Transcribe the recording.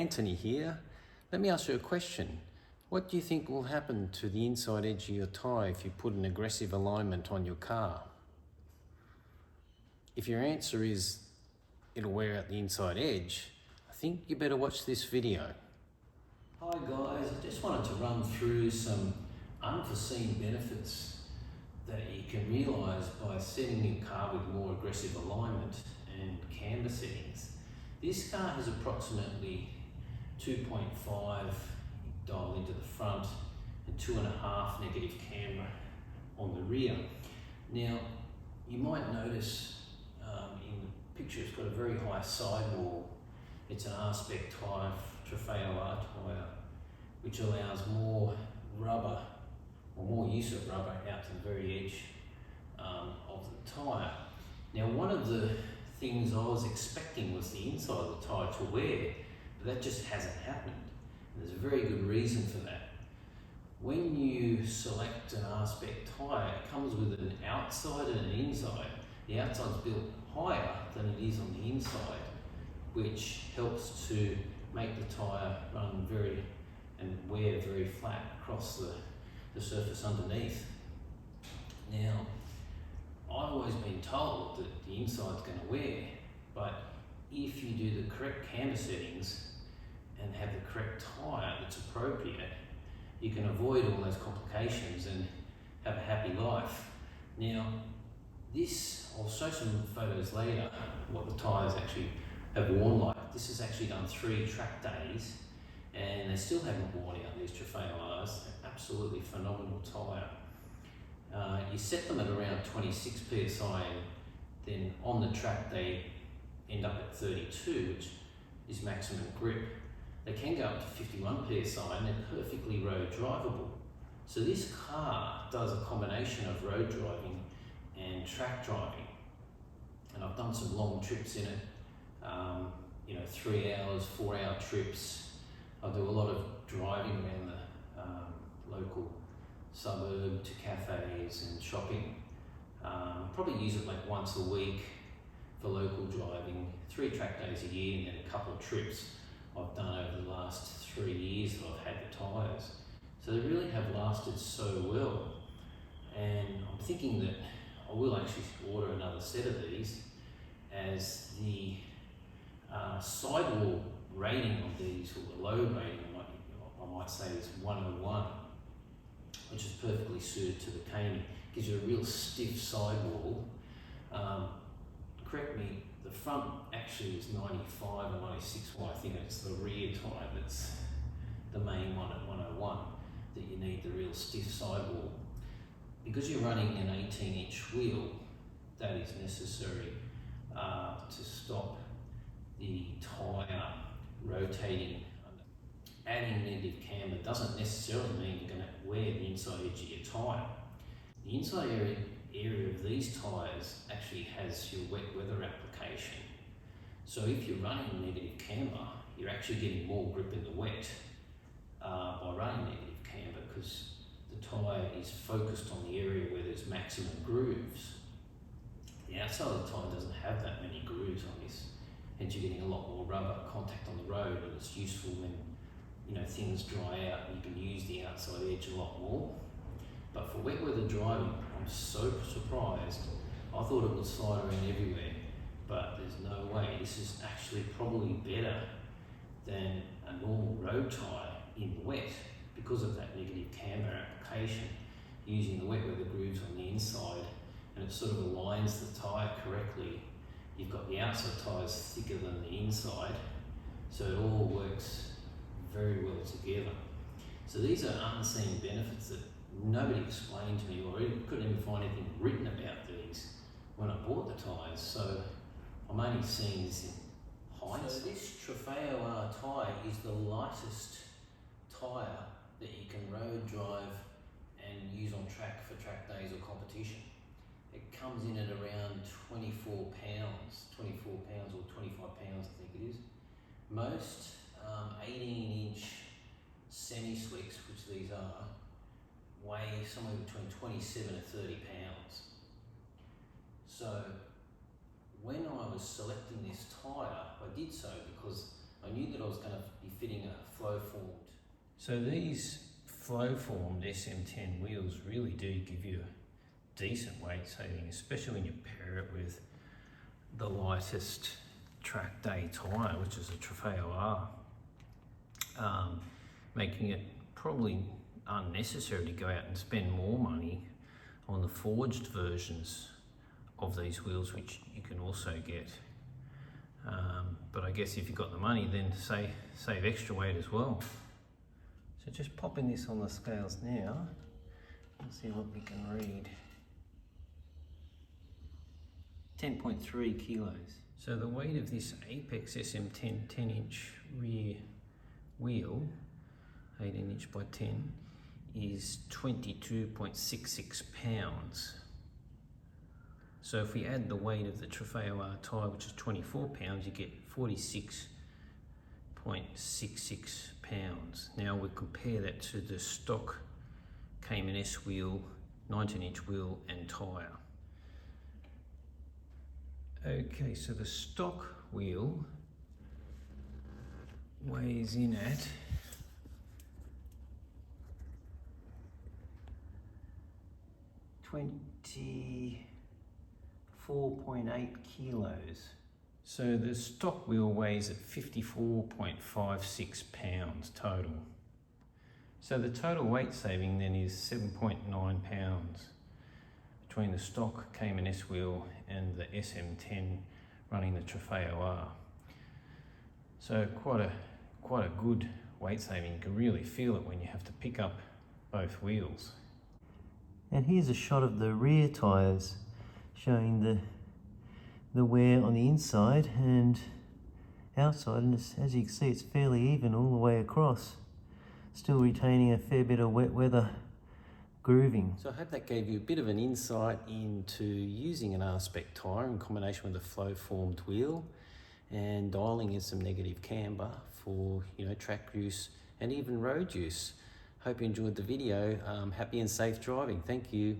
Antony here. Let me ask you a question. What do you think will happen to the inside edge of your tyre if you put an aggressive alignment on your car? If your answer is it'll wear out the inside edge, I think you better watch this video. Hi guys, I just wanted to run through some unforeseen benefits that you can realise by setting your car with more aggressive alignment and camber settings. This car has approximately 2.5 dial into the front and 2.5 negative camber on the rear. Now, you might notice in the picture it's got a very high sidewall. It's an R-spec tyre, Trofeo R tyre, which allows more rubber, or more use of rubber out to the very edge of the tyre. Now, one of the things I was expecting was the inside of the tyre to wear, but that just hasn't happened. And there's a very good reason for that. When you select an R-spec tyre, it comes with an outside and an inside. The outside's built higher than it is on the inside, which helps to make the tyre run and wear very flat across the surface underneath. Now, I've always been told that the inside's going to wear, but if you do the correct camber settings and have the correct tyre that's appropriate, you can avoid all those complications and have a happy life. Now, I'll show some photos later what the tyres actually have worn like. This has actually done 3 track days and they still haven't worn out, these Trofeo Rs. They're absolutely phenomenal tyre. You set them at around 26 psi and then on the track they end up at 32, which is maximum grip. They can go up to 51 psi and they're perfectly road drivable. So this car does a combination of road driving and track driving. And I've done some long trips in it, 3 hours, 4-hour trips. I do a lot of driving around the local suburb to cafes and shopping. Probably use it like once a week for local driving, 3 track days a year, and then a couple of trips I've done over the last 3 years that I've had the tyres. So they really have lasted so well. And I'm thinking that I will actually order another set of these, as the sidewall rating of these, or the load rating I might say, is 101, which is perfectly suited to the Cayman. Gives you a real stiff sidewall. Correct me, the front actually is 95 or 96, well I think it's the rear tyre that's the main one at 101, that you need the real stiff sidewall. Because you're running an 18-inch wheel, that is necessary to stop the tyre rotating. Adding negative camber doesn't necessarily mean you're going to wear the inside edge of your tyre. The inside area of these tyres actually has your wet weather application. So if you're running negative camber, you're actually getting more grip in the wet by running negative camber, because the tyre is focused on the area where there's maximum grooves. The outside of the tyre doesn't have that many grooves on this, hence you're getting a lot more rubber contact on the road, and it's useful when things dry out and you can use the outside edge a lot more. But for wet weather driving, I'm so surprised. I thought it would slide around everywhere, but there's no way. This is actually probably better than a normal road tyre in wet, because of that negative camber application, using the wet weather grooves on the inside, and it sort of aligns the tyre correctly. You've got the outside tyres thicker than the inside, so it all works very well together. So these are unseen benefits that nobody explained to me, or couldn't even find anything written about these when I bought the tyres. So I'm only seeing this in hindsight. So this Trofeo R tyre is the lightest tyre that you can road drive and use on track for track days or competition. It comes in at around 24 pounds or 25 pounds, I think it is. Most 18-inch semi-slicks, which these are, weigh somewhere between 27 and 30 pounds. So when I was selecting this tyre, I did so because I knew that I was going to be fitting a flow formed. So these flow formed SM10 wheels really do give you decent weight saving, especially when you pair it with the lightest track day tyre, which is a Trofeo R, making it probably unnecessary to go out and spend more money on the forged versions of these wheels, which you can also get. But I guess if you've got the money, then save extra weight as well. So just popping this on the scales now and see what we can read. 10.3 kilos. So the weight of this Apex SM10 10-inch rear wheel, 18-inch by 10, is 22.66 pounds. So if we add the weight of the Trofeo R tyre, which is 24 pounds, you get 46.66 pounds. Now we'll compare that to the stock Cayman S wheel, 19-inch wheel and tyre. Okay, so the stock wheel weighs in at 24.8 kilos. So the stock wheel weighs at 54.56 pounds total. So the total weight saving then is 7.9 pounds between the stock Cayman S wheel and the SM10 running the Trofeo R. So quite a good weight saving. You can really feel it when you have to pick up both wheels. And here's a shot of the rear tyres showing the wear on the inside and outside, and as you can see, it's fairly even all the way across, still retaining a fair bit of wet weather grooving. So I hope that gave you a bit of an insight into using an R-Spec tyre in combination with a flow formed wheel and dialing in some negative camber for track use and even road use. Hope you enjoyed the video. Happy and safe driving. Thank you.